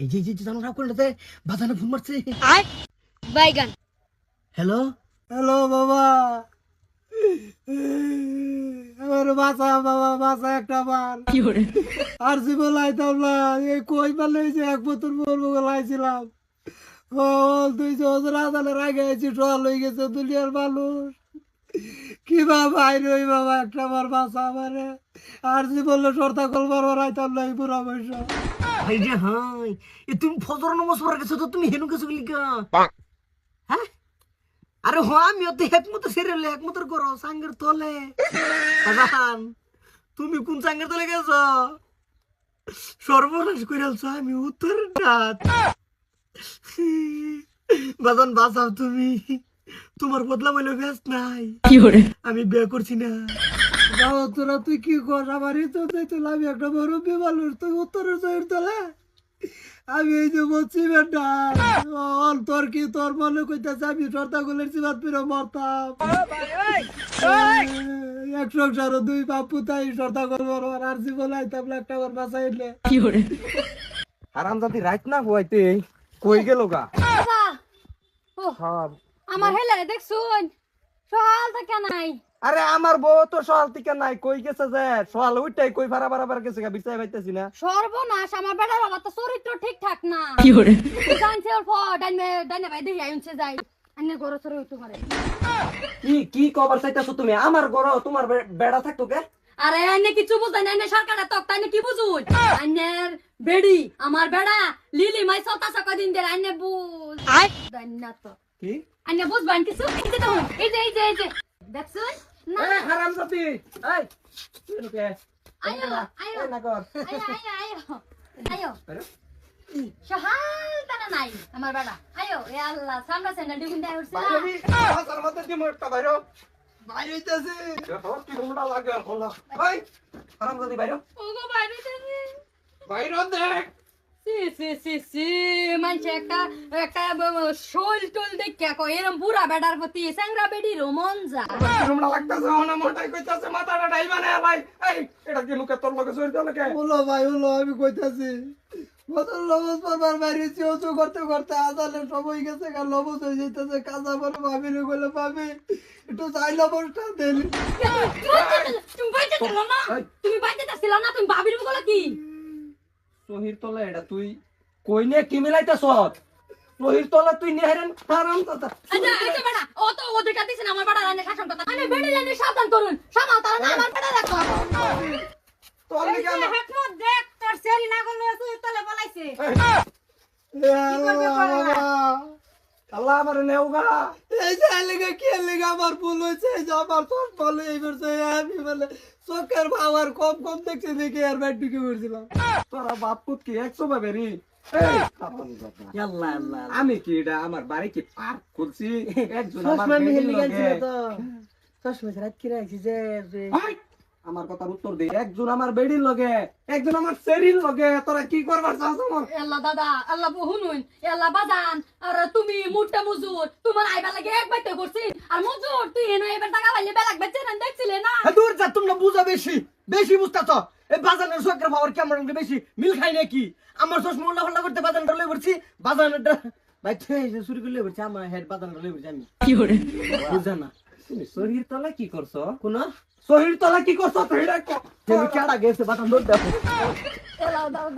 এই যে জানো রাগ করতে বাজানে ফোন মারছে। বাইগান। হ্যালো হ্যালো বাবা, আমার বাঁচা বাবা, বাঁচা একটা বার আর জীবন লাইতাম না। এই কই পালে যে এক বছর বলবো লাইছিলাম, ও তুই যে রাজানের আগে আছি টল হয়ে গেছে দুনিয়ার মানুষ। কি বাবা রই বাবা, একটা বার বাঁচা আমারে আর জীবনে সর্তা কলবার আইতাম না এই বুড়া বয়স। হাই রে হাই, এ তুমি ফজর নামাজ পড়ার গেছো তো তুমি হেনু গেছো লিখা? হ্যাঁ আরে হ আমিও তো একমত সেরেলে একমতর করো সাঙ্গের তলে। বাজান তুমি কোন সাঙ্গের তলে গেছো? সর্বনাশ কইরালছো আমি উত্তর রাত। বাজান বাঁচাও তুমি, তোমার বদলা বলে ব্যস্ত নাই, আমি বিয়ে করছি না। যাও তোরা, তুই কি কর আমারই তো তোলা, আমি একটা বড় বিমালুর তুই উত্তরের জয়ের তোলা। আমি এই যে বলছি বেটা তোর কি তোর মনে কইতেছে আমি সর্তা গুলের চিবাত ফিরে মরতাম। এক সংসার দুই বাপু তাই সর্তা করবো আর জীবন আইতাম একটা বার বাঁচাইলে। আরাম জাতি রাইত না হইতে কই গেল গা? বাবা ও হ্যাঁ আমার হেলে দেখছুন সকাল থেকে নাই। আরে আমার বউ তো সকাল থেকে নাই, কই গেছে যে সকাল উঠটাই কই ফারা বারাবার গেছে গা, বিচাই পাইতেছি না। সর্বনাশ, আমার বেটার বাবা তো চরিত্র ঠিকঠাক না। জানছে ওর ডাইনে ডাইনে ভাই দেখি আইনছে যাই আইনে গরো চরে হইতে পারে। কি কি কবার চাইতাছো তুমি? আমার ঘর তোমার বেড়া থাকতো কে? আরে আইনে কিছু বুঝাই না, আইনে সরকারে তক তাইনে কি বুঝুন? আইনের বেড়ি আমার বেড়া লিলি মাই সতাসা কদিন দের আইনে বুঝ দান্না তো কি আইনে বুঝবান কিছু। এই যে দেখুন, এই যে দেখছুন না। এ হারাম জাতি এই তুই কে আয়ো আয়ো না কর আয়ো সহাল তানা নাই আমার বেড়া। আয়ো এ আল্লাহ সামনে সেনা ডিগুন দেয় উঠছে না। বাইরে বাজার মধ্যে দিমু একটা বাইরে বাইরে হইতাছে। তোর কি ঘুমটা লাগে হলো ভাই? হারাম জাতি বাইরে ওগো বাইরে যাবে। বাইরে দেখ। সি মানছে একটা একটা শোল টোল দেখে কো এরম বুড়া বেড়ার প্রতি স্যাংরা বেডি রোমন যা ঘুমটা লাগতাছে না মোটাই কইতাছে মাথাটা ডাইবা না ভাই। এই এটা কি মুখে তোর লগে জড়িত লাগে? বলো ভাই বলো, আমি কইতাছি বদল লবজ পারবার বাইরে চিওচো করতে করতে আজানের সময় গেছে, কাল লবজ হয়ে যাইতেছে। কাজা বলে ভাবি রে কইলে ভাবি একটু চাই লবজটা দেন। তুমি বাইতে ছিল না, তুমি বাইতে ছিল না, তুমি ভাবির বলে কি সহির তলা এটা তুই কই নে কি মিলাইতাছ? সহির তলা তুই নেহেরেন হারাম কথা। আচ্ছা আচ্ছা বেটা ও তো অধিকার দিছেন আমার বেড়া রানে শাসন কথা। আমি বেড়ি লাইনে সাবধান করুন, সামাল তারা না আমার বেড়া রাখো। তোর লিগা না হেকমত দেখ তোর সেরি না করলে তুই তলে বলাইছে। আল্লাহ আমার নেওগা। এই যে লেগে কি লেগে আমার ভুল হয়েছে, এই যে আমার চোখ বলে এই করছে, আমি বলে চোখের পাওয়ার কম কম দেখছি দেখে আর ব্যাট ঢুকে পড়ছিলাম। তোরা বাপ পুত কি 100 ভাবে রে? আল্লাহ আল্লাহ আমি কি এটা আমার বাড়ি কি পার্ক করছি? একজন আমার চশমা বেডির মিহিল লগে- গেছিল তো চশমা রাত কি রাখছি যে ভাই, আমার কথার উত্তর দে। একজন আমার বেডির লগে, একজন আমার সেরির লগে, তোরা কি করবার চাস আমার? আল্লাহ দাদা আল্লাহ বহুনুন আল্লাহ বাজান আর তুমি মুটটা মজুর তোমার আইবা লাগে এক বাইতে করছি আর মজুর তুই এনে এবার টাকা পাইলে বেলাক বেচে না দেখছিলে না। দূর যা, তোমরা বুঝা বেশি বেশি বুঝতাছ। এই বাজানের চোখের পাওয়ার কেমন বেশি মিল খাই নাকি? আমার চশমা উল্লা পাল্লা করতে বাজানটা লই পড়ছি, বাজানটা ভাই তুই চুরি করে লই পড়ছি, আমার হেড বাজানটা লই পড়ছি আমি। কি করে বুঝা না? তুমি সহির তলা কি করছো? কোন সহির তলা কি করছো তুই? এটা তুমি কেডা গেছে বাজান দৌড় দেখো।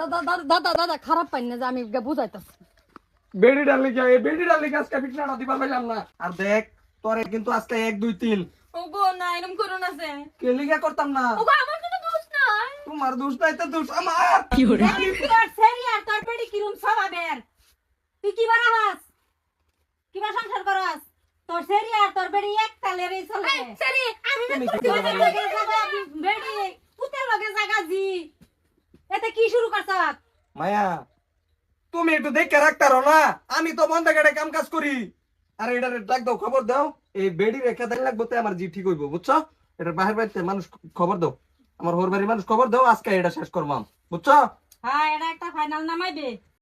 দাদা দাদা খারাপ পাই না যে আমি বুঝাইতাছি। বেডি ডালি কে? এই বেডি ডালি আজকে বিছনাটা দিবা পাইলাম না। আর দেখ তোরে কিন্তু আজকে 1 2 3 ওগো না এরকম করো না সে। কে লিগা করতাম না। ওগো আমার কোনো দোষ নাই। তোমার দোষ নাই তো দোষ আমার। তোর সেরি আর তোর পেড়ি কিরম স্বভাবের তুই কি বারাস কিবা সংসার করস? তোর সেরি আর তোর বেড়ি এক তালের এই চলে। সেরি আমি তুমি কি তোর করবা? লগে জায়গা বেড়ি পুতের লগে জায়গা জি এতে কি শুরু করছ? মায়া তুমি একটু দেখে রাখতারো না, আমি তো বন্ধ গাড়ি কাম কাজ করি। আরে এটা ডাক দাও, খবর দাও। এই বেডি রেখা দেন লাগবো তো আমার জি ঠিক হইব, বুঝছো? এটা বাহির বাড়িতে মানুষ খবর দাও, আমার হোর বাড়ির মানুষ খবর দাও, আজকে এটা শেষ করবাম, বুঝছো? হ্যাঁ এটা একটা ফাইনাল নামাইবে।